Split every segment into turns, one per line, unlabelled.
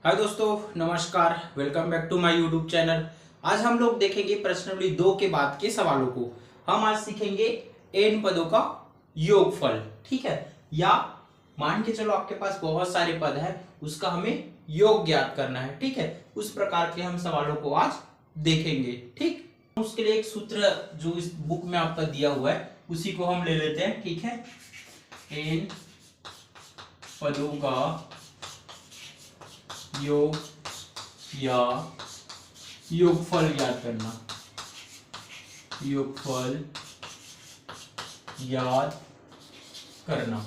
हाय दोस्तों, नमस्कार। Welcome back to my YouTube channel. आज हम लोग देखेंगे प्रश्नावली 2 के बाद के सवालों को। हम आज सीखेंगे n पदों का योगफल। ठीक है, या मान के चलो आपके पास बहुत सारे पद है, उसका हमें योग ज्ञात करना है। ठीक है, उस प्रकार के हम सवालों को आज देखेंगे। ठीक, उसके लिए एक सूत्र जो इस बुक में आपका दिया हुआ है उसी को हम ले लेते हैं। ठीक है, n पदों का योग या योगफल याद करना। योगफल याद करना,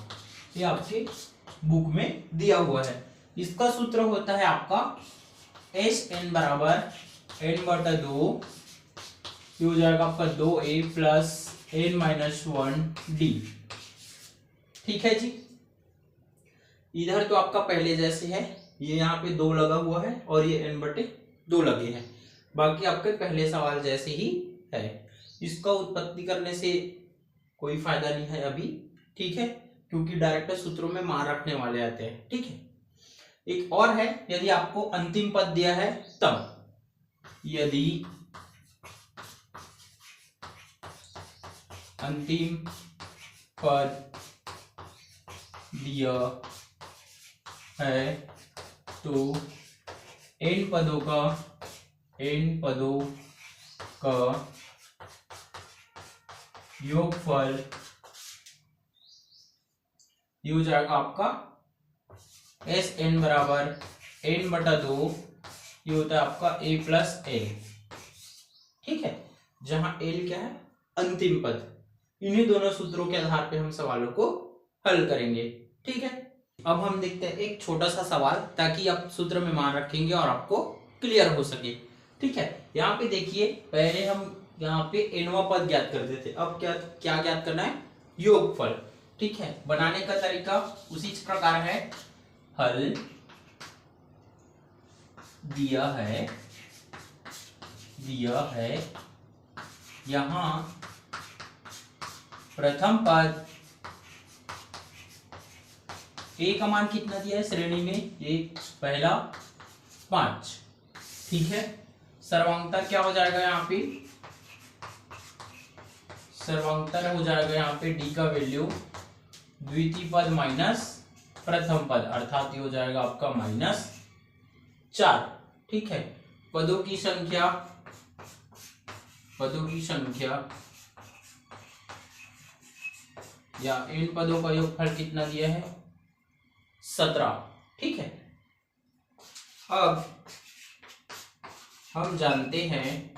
ये आपके बुक में दिया हुआ है। इसका सूत्र होता है आपका एस एन बराबर एन बटा 2, ये हो जाएगा आपका 2a plus N minus 1d। ठीक है जी, इधर तो आपका पहले जैसे है, ये यहाँ पे 2 लगा हुआ है और ये n बटे 2 लगे हैं। बाकी आपके पहले सवाल जैसे ही है। इसका उत्पत्ति करने से कोई फायदा नहीं है अभी। ठीक है, क्योंकि डायरेक्ट सूत्रों में मान रखने वाले आते हैं। ठीक है, एक और है, यदि आपको अंतिम पद दिया है तब, यदि अंतिम पद दिया है तो n पदों का योगफल ये हो जाएगा आपका एस एन बराबर n बटा 2, ये होता है आपका a प्लस l। ठीक है, जहां l क्या है, अंतिम पद। इन्हीं दोनों सूत्रों के आधार पे हम सवालों को हल करेंगे। ठीक है, अब हम देखते हैं एक छोटा सा सवाल, ताकि आप सूत्र में मान रखेंगे और आपको क्लियर हो सके। ठीक है, यहाँ पे देखिए, पहले हम यहाँ पे एनवा पद ज्ञात करते थे, अब क्या क्या ज्ञात करना है, योगफल। ठीक है, बनाने का तरीका उसी प्रकार है। हल दिया है यहाँ प्रथम पद ए का मान कितना दिया है श्रेणी में, ये पहला 5। ठीक है, सर्वांतर क्या हो जाएगा यहाँ पे, सर्वांतर हो जाएगा यहाँ पे डी का वैल्यू द्वितीय पद माइनस प्रथम पद, अर्थात ये हो जाएगा आपका -4। ठीक है, पदों की संख्या या इन पदों का योगफल कितना दिया है, 17। ठीक है, अब हम जानते हैं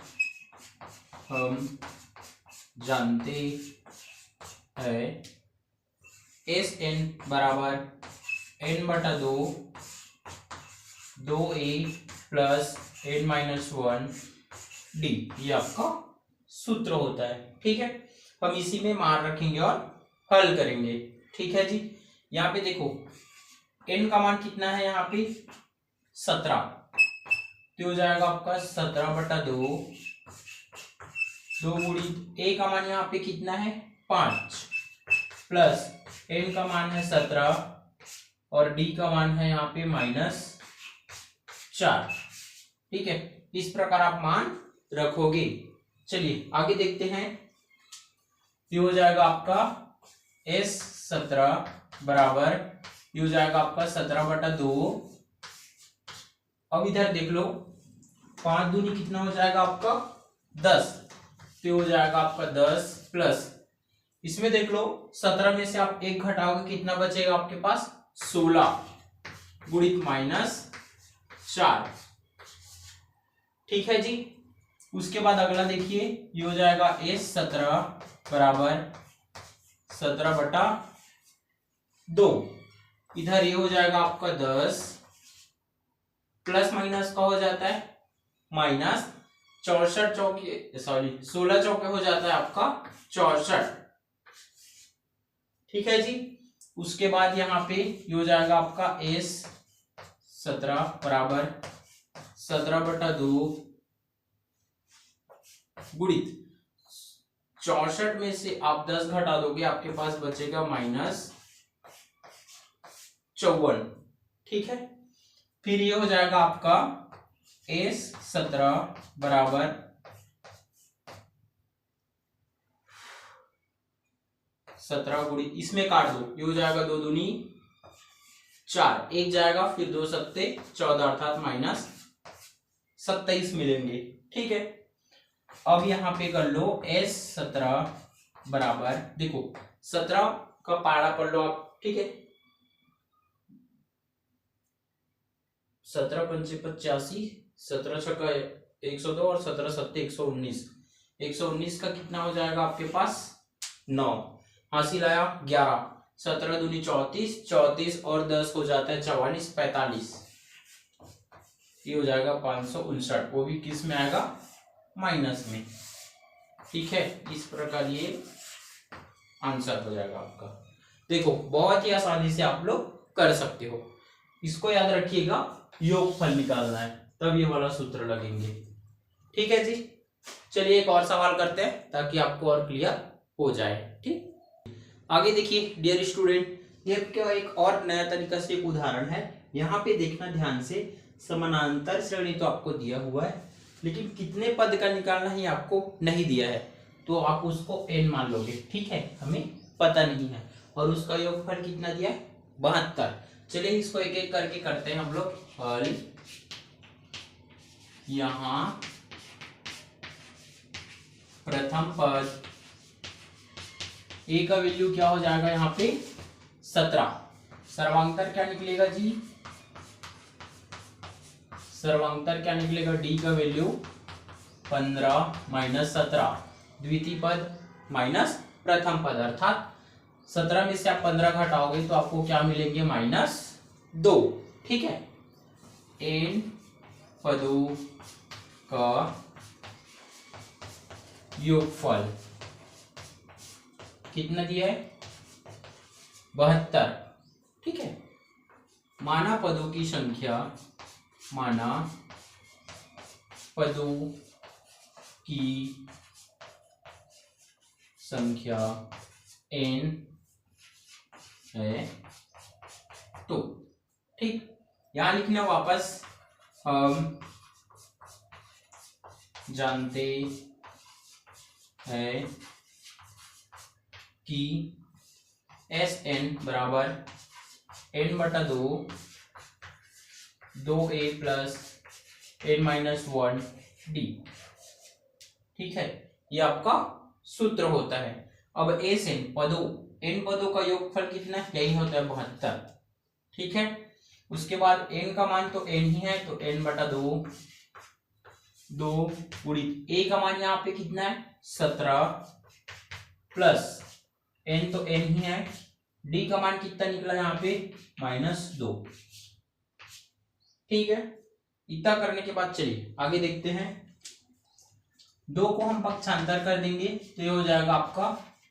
एस एन बराबर n बटा 2, 2a plus n minus 1d, ये आपका सूत्र होता है। ठीक है, हम इसी में मान रखेंगे और हल करेंगे। ठीक है जी, यहाँ पे देखो n का मान कितना है, यहाँ पे 17, तो हो जाएगा आपका 17 बटा 2, 2 गुणी a का मान यहाँ पे कितना है 5, प्लस n का मान है 17 और d का मान है यहाँ पे -4। ठीक है, इस प्रकार आप मान रखोगे। चलिए आगे देखते हैं। ये हो जाएगा आपका S17 बराबर, ये हो जाएगा आपका 17 बटा 2। अब इधर देख लो, 5 दूनी कितना हो जाएगा आपका 10, तो हो जाएगा आपका 10 प्लस, इसमें देख लो 17 में से आप 1 घटाओगे, कितना बचेगा आपके पास 16 गुणित -4। ठीक है जी, उसके बाद अगला देखिए, ये हो जाएगा S17 बराबर 17 बटा 2, इधर ये हो जाएगा आपका 10 प्लस माइनस का हो जाता है माइनस 64 चौके 16 चौके हो जाता है आपका 64। ठीक है जी, उसके बाद यहाँ पे ये हो जाएगा आपका S17 बराबर 17 बटा 2 गुणित 64 में से आप 10 घटा दोगे, आपके पास बचेगा -54। ठीक है, फिर ये हो जाएगा आपका S17 बराबर 17 गुणी, इसमें काट दो, ये हो जाएगा 2 दूनी 4, एक जाएगा, फिर 2 सत्ते 14 अर्थात -27 मिलेंगे। ठीक है, अब यहां पे कर लो S17 बराबर, देखो 17 का पारा पढ़ लो आप। ठीक है, 17 पंचे 85, 17 छक्का 102 और 17 सत्ते 119, 119 का कितना हो जाएगा आपके पास 9, हासिल आया 11, 17 दूनी 34, 34 और 10 हो जाता है 44, 45, ये हो जाएगा 559, वो भी किस में आएगा माइनस में। ठीक है, इस प्रकार ये आंसर हो जाएगा आपका। देखो बहुत ही आसानी से आप लोग कर सकते हो, इसको याद रखिएगा, योगफल निकालना है तब ये वाला सूत्र लगेंगे। ठीक है जी, चलिए एक और सवाल करते हैं ताकि आपको और क्लियर हो जाए। ठीक, आगे देखिए डियर स्टूडेंट, ये क्या एक और नया तरीका से एक उदाहरण है। यहाँ पे देखना ध्यान से, समानांतर श्रेणी तो आपको दिया हुआ है, लेकिन कितने पद का निकालना है आपको नहीं दिया है, तो आप उसको n मान लोगे। ठीक है, हमें पता नहीं है, और उसका योगफल कितना दिया है 72। चलिए इसको एक एक करके करते हैं हम लोग हल। यहां प्रथम पद a का वैल्यू क्या हो जाएगा, यहाँ पे 17, सर्वांतर क्या निकलेगा जी, सर्वांतर क्या निकलेगा, d का वैल्यू 15 माइनस 17, द्वितीय पद माइनस प्रथम पद, अर्थात 17 में से आप 15 घटाओगे तो आपको क्या मिलेंगे -2। ठीक है, n पदों का योगफल कितना दिया है 72। ठीक है, माना पदों की संख्या, माना पदों की संख्या n है तो। ठीक, यहां लिखना वापस, हम जानते हैं कि Sn बराबर n/2 2a प्लस n-1d। ठीक है, ये आपका सूत्र होता है। अब Sn पदों, n पदों का योगफल कितना है, यही होता है 72। ठीक है, उसके बाद n का मान तो n ही है, तो n/2 2 गुणित a का मान यहाँ पे कितना है 17 प्लस n तो n ही है, d का मान कितना निकला यहाँ पे -2। ठीक है, इतना करने के बाद चलिए आगे देखते हैं। 2 को हम पक्षांतर कर देंगे तो ये हो जाएगा आपका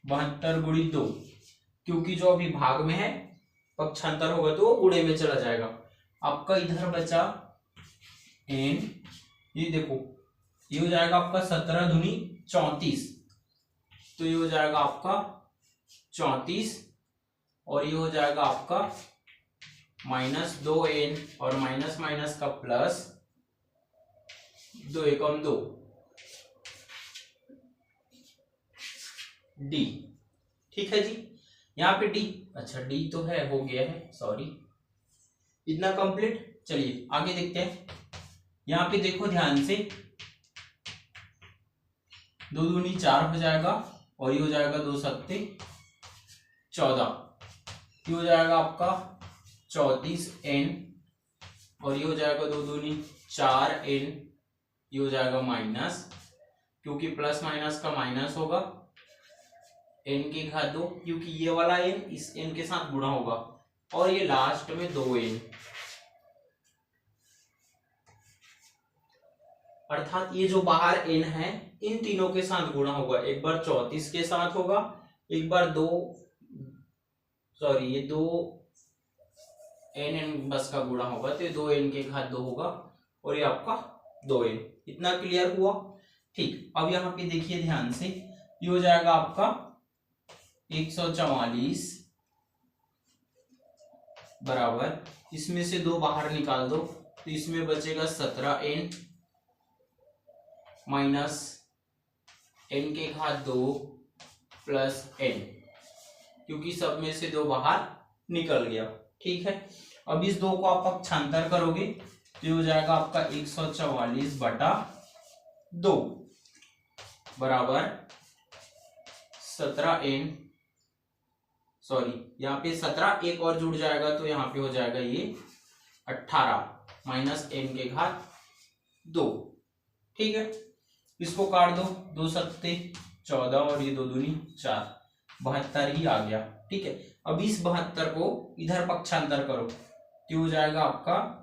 72 गुणित 2, क्योंकि जो अभी भाग में है पक्षांतर होगा तो वो गुणे में चला जाएगा। आपका इधर बचा n, ये देखो ये हो जाएगा आपका 17 दूनी 34, तो ये हो जाएगा आपका 34, और ये हो जाएगा आपका -2n और माइनस माइनस का प्लस 2 एकम 2 d। ठीक है जी, यहाँ पे d, अच्छा d तो है, हो गया है, सॉरी, इतना कंप्लीट। चलिए आगे देखते हैं। यहाँ पे देखो ध्यान से, 2 दूनी 4 हो जाएगा, और ये हो जाएगा 2 सत्ते 14, ये हो जाएगा आपका 34n, और ये हो जाएगा 2 दूनी 4n, ये हो जाएगा माइनस, क्योंकि प्लस माइनस का माइनस होगा, n की घात 2, क्योंकि ये वाला n इस n के साथ गुणा होगा, और ये लास्ट में 2n, अर्थात ये जो बाहर n है इन तीनों के साथ गुणा होगा। एक बार 34 के साथ होगा, एक बार ये 2 n बस का गुणा होगा, तो ये 2n के घात 2 होगा, और ये आपका 2n। इतना क्लियर हुआ। ठीक, अब यहाँ पे देखिए ध्यान से, ये हो जाएगा आपका 144 बराबर, इसमें से 2 बाहर निकाल दो, तो इसमें बचेगा 17n माइनस n के घात 2 प्लस n, क्योंकि सब में से 2 बाहर निकल गया। ठीक है, अब इस 2 को आप पक्षांतर करोगे तो ये हो जाएगा आपका 144/2 बराबर 17n, सॉरी यहाँ पे 17 एक और जुड़ जाएगा तो यहाँ पे हो जाएगा ये 18 माइनस n के घात 2। ठीक है, इसको काट दो, 2 सत्ते 14 और ये 2 दूनी 4, 72 ही आ गया। ठीक है, अब इस 72 को इधर पक्षांतर करो तो हो जाएगा आपका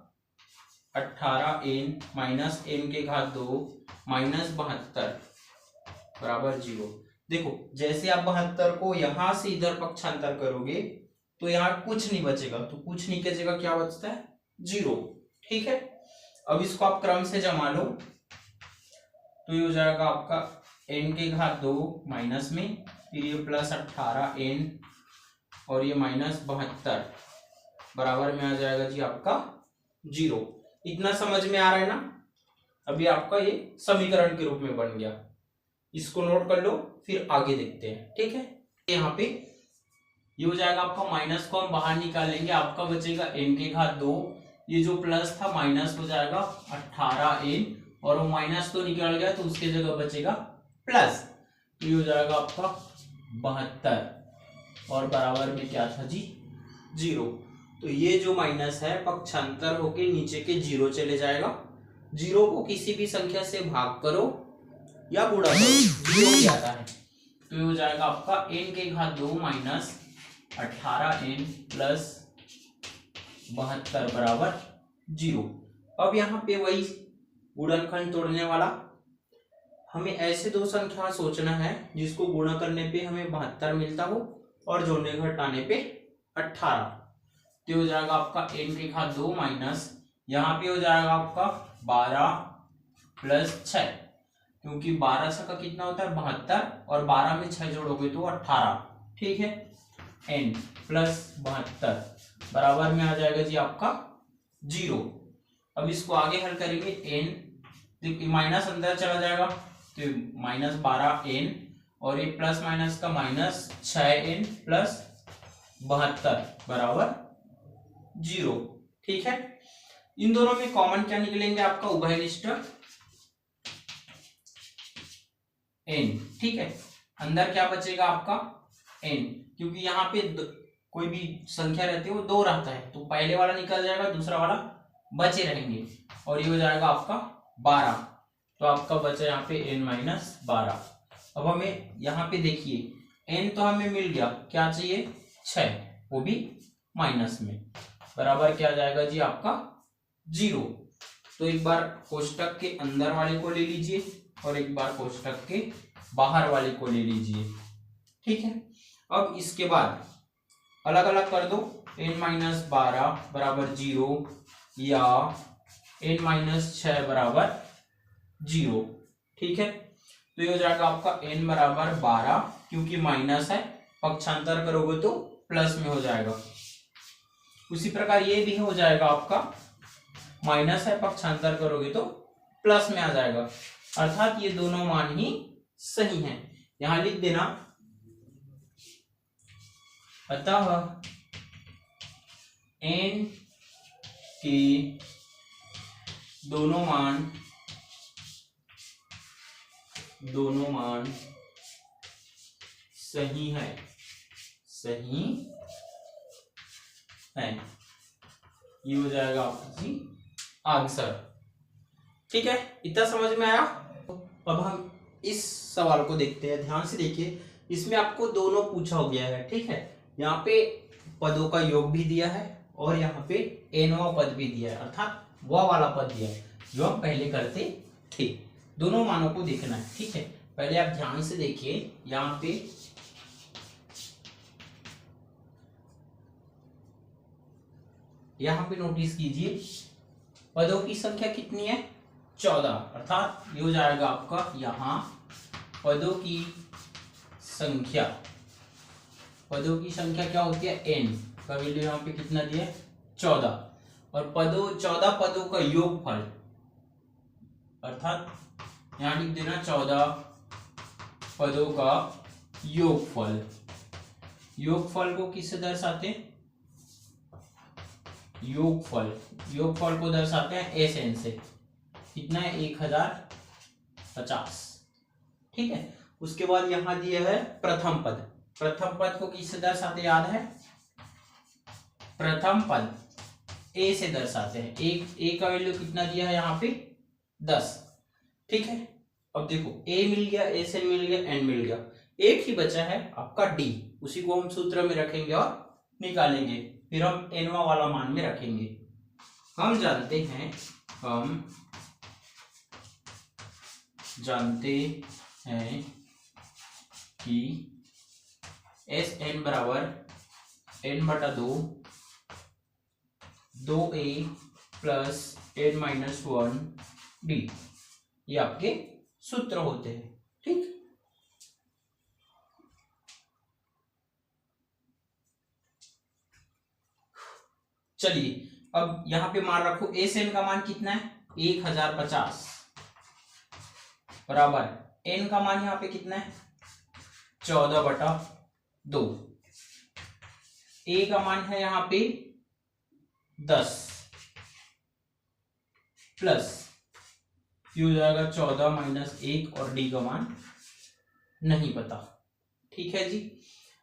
18n माइनस n के घात 2 माइनस 72 बराबर 0। देखो जैसे आप 72 को यहां से इधर पक्षांतर करोगे तो यहाँ कुछ नहीं बचेगा, तो कुछ नहीं की जगह क्या बचता है 0। ठीक है, अब इसको आप क्रम से जमा लो तो ये हो जाएगा आपका n के घात 2 माइनस में, फिर ये प्लस 18n और ये माइनस 72 बराबर में आ जाएगा जी आपका 0। इतना समझ में आ रहा है ना? अभी आपका ये समीकरण के रूप में बन गया, इसको नोट कर लो, फिर आगे देखते हैं। ठीक है, यहाँ पे ये हो जाएगा आपका माइनस को हम बाहर निकालेंगे, आपका बचेगा n के घात 2, ये जो प्लस था माइनस हो जाएगा 18n और वो माइनस तो निकल गया तो उसके जगह बचेगा प्लस, ये हो जाएगा आपका 72 और बराबर में क्या था जी 0। तो ये जो माइनस है पक्षांतर होके नीचे के 0 चले जाएगा। 0 को किसी भी संख्या से भाग करो या गुणा करो 0 ही आता है, तो ये हो जाएगा आपका n के घात 2 माइनस 18n प्लस 72 बराबर 0। अब यहाँ पे वही गुणनखंड तोड़ने वाला, हमें ऐसे 2 संख्या सोचना है जिसको गुणा करने पे हमें 72 मिलता हो और जोड़ने घटाने पे 18, तो हो जाएगा आपका n के घात 2 माइनस, यहाँ पे हो जाएगा आपका 12 प्लस 6, क्योंकि 12 से का कितना होता है 72 और 12 में 6 जोड़ोगे तो 18। ठीक है, n प्लस 72 बराबर में आ जाएगा जी आपका 0। अब इसको आगे हल करेंगे, n माइनस अंदर चला जाएगा तो माइनस 12n और ये प्लस माइनस का माइनस 6n प्लस 72 बराबर 0। ठीक है, इन दोनों में कॉमन क्या निकलेंगे आपका उभयनिष्ठ n। ठीक है, अंदर क्या बचेगा आपका n, क्योंकि यहाँ पे कोई भी संख्या रहती है वो 2 रहता है, तो पहले वाला निकल जाएगा, दूसरा वाला बचे रहेंगे और ये हो जाएगा आपका 12, तो आपका बचा यहाँ पे n माइनस 12। अब हमें यहाँ पे देखिए n तो हमें मिल गया, क्या चाहिए 6, वो भी माइनस में, बराबर क्या जाएगा जी आपका 0। तो एक बार कोष्टक के अंदर वाले को ले लीजिए और एक बार कोष्टक के बाहर वाले को ले लीजिए। ठीक है, अब इसके बाद अलग अलग कर दो, n माइनस 12 बराबर 0 या n माइनस 6 बराबर 0। ठीक है, तो ये हो जाएगा आपका n बराबर 12, क्योंकि माइनस है, पक्षांतर करोगे तो प्लस में हो जाएगा। उसी प्रकार ये भी हो जाएगा आपका माइनस है, पक्षांतर करोगे तो प्लस में आ जाएगा, अर्थात ये दोनों मान ही सही हैं। यहां लिख देना, अतः n के दोनों मान सही है, ये हो जाएगा आपकी आंसर। ठीक है, इतना समझ में आया? अब हम इस सवाल को देखते हैं, ध्यान से देखिए, इसमें आपको दोनों पूछा गया है। ठीक है, यहाँ पे पदों का योग भी दिया है और यहाँ पे nवां पद भी दिया है, अर्थात वह वाला पद दिया है जो हम पहले करते थे। दोनों मानों को देखना है। ठीक है, पहले आप ध्यान से देखिए, यहाँ पे नोटिस कीजिए पदों की संख्या कितनी है 14, अर्थात ये हो जाएगा आपका यहाँ पदों की संख्या क्या होती है n का वैल्यू यहाँ पे कितना दिया है 14। और पदों 14 पदों का योगफल, अर्थात यहां लिख देना 14 पदों का योगफल। योगफल को किससे दर्शाते हैं? योगफल को दर्शाते हैं एस एन से। कितना है? 1050। ठीक है। उसके बाद यहां दिया है प्रथम पद। प्रथम पद को किससे दर्शाते याद है? प्रथम पद ए से दर्शाते हैं। ए का वैल्यू कितना दिया है यहाँ पे? 10। ठीक है। अब देखो ए मिल गया, ए से मिल गया, एन मिल गया, एक ही बचा है आपका डी। उसी को हम सूत्र में रखेंगे और निकालेंगे, फिर हम एनवा वाला मान में रखेंगे। हम जानते हैं कि एस एन बराबर एन बटा 2a plus N minus 1 D, ये आपके सूत्र होते हैं। ठीक। चलिए अब यहां पे मान रखो एस एन का मान कितना है? 1050 बराबर एन का मान यहां पे कितना है? 14/2। ए का मान है यहां पे 10 प्लस हो जाएगा 14 माइनस 1 और डी का मान नहीं पता। ठीक है जी।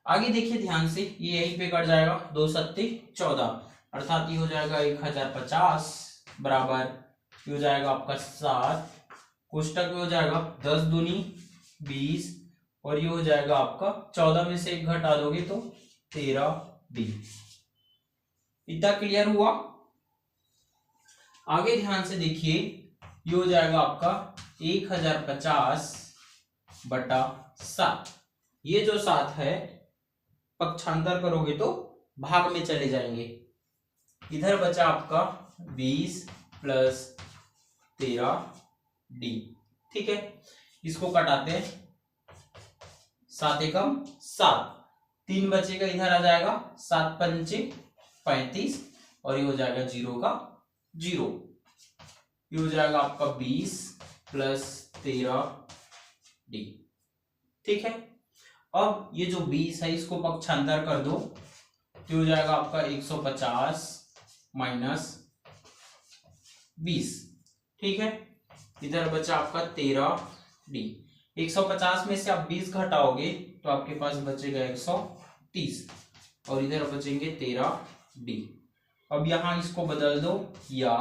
आगे देखिए ध्यान से, ये यहीं पे कट जाएगा, 2 सत्ते 14, अर्थात ये हो जाएगा 1050 बराबर ये हो जाएगा आपका 7, कोष्टक में हो जाएगा 10 दूनी 20 और ये हो जाएगा आपका 14 में से 1 घटा दोगे तो 13d। इतना क्लियर हुआ? आगे ध्यान से देखिए, ये हो जाएगा आपका 1050/7। ये जो 7 है पक्षांतर करोगे तो भाग में चले जाएंगे। इधर बचा आपका 20 प्लस 13d। ठीक है। इसको कटाते हैं, 7 एकम 7, 3 बचेगा, इधर आ जाएगा 7 पंचे 35 और ये हो जाएगा 0 का 0। ये हो जाएगा आपका 20 प्लस 13d। ठीक है। अब ये जो 20 है इसको पक्षांतर कर दो तो हो जाएगा आपका 150 माइनस 20। ठीक है। इधर बचा आपका 13d। 150 में से आप 20 घटाओगे तो आपके पास बचेगा 130 और इधर बचेंगे 13d। अब यहां इसको बदल दो, या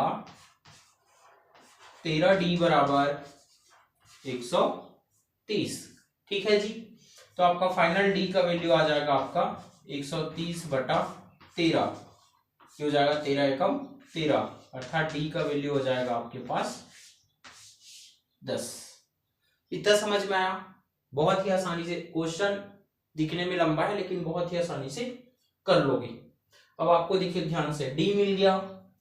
13d बराबर 130। ठीक है जी। तो आपका फाइनल डी का वैल्यू आ जाएगा आपका 130/13। हो जाएगा 13 एकम 13, अर्थात डी का वैल्यू हो जाएगा आपके पास 10। इतना समझ में आया? बहुत ही आसानी से, क्वेश्चन दिखने में लंबा है लेकिन बहुत ही आसानी से कर लोगे। अब आपको देखिए ध्यान से, डी मिल गया,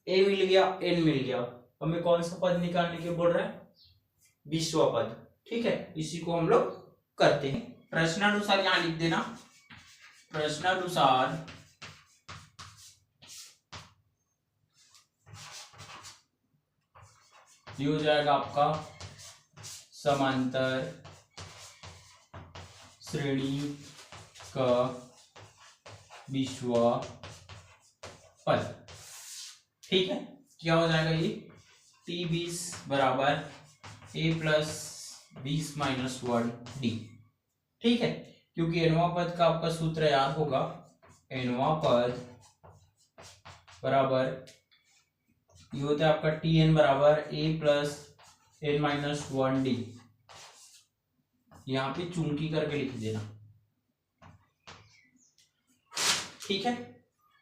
ए मिल गया, एन मिल गया, हमें कौन सा पद निकालने के बोल रहा है? 20वां पद। ठीक है। इसी को हम लोग करते हैं। प्रश्नानुसार यहां लिख देना, प्रश्नानुसार ये हो जाएगा आपका समांतर श्रेणी का 20वां पद। ठीक है। क्या हो जाएगा ये? T20 बराबर a प्लस 20 माइनस 1d। ठीक है। क्योंकि एनवा पद का आपका सूत्र याद होगा, एनवा पद बराबर ये होता है आपका Tn बराबर a plus n minus 1d। यहां पे चुंकी करके लिख देना। ठीक है।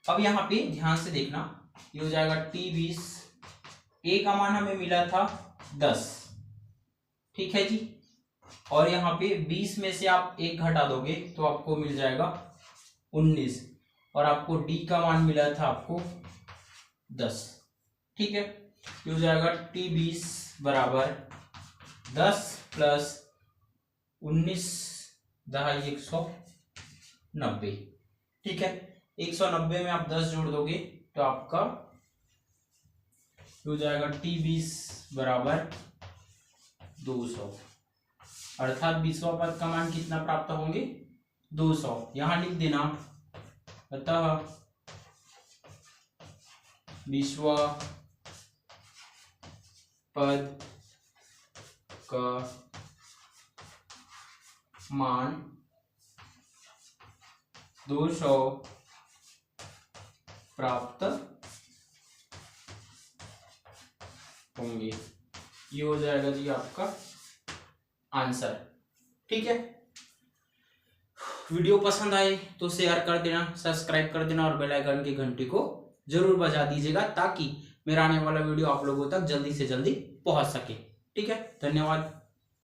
अब यहां पे ध्यान से देखना, ये हो जाएगा T20, a का मान हमें मिला था 10। ठीक है जी। और यहाँ पे 20 में से आप 1 घटा दोगे तो आपको मिल जाएगा 19 और आपको डी का मान मिला था आपको 10। ठीक है। ये हो जाएगा T20 बराबर 10 प्लस 19 दहाई 190। ठीक है। 190 में आप 10 जोड़ दोगे तो आपका हो जाएगा T20 बराबर 200, अर्थात 20वां पद का मान कितना प्राप्त होंगे 200। यहां लिख देना, अतः 20वां पद का मान 200 प्राप्त होंगे। ये हो जाएगा जी आपका आंसर। ठीक है, वीडियो पसंद आए तो शेयर कर देना, सब्सक्राइब कर देना और बेल आइकन की घंटी को जरूर बजा दीजिएगा ताकि मेरा आने वाला वीडियो आप लोगों तक जल्दी से जल्दी पहुंच सके। ठीक है, धन्यवाद।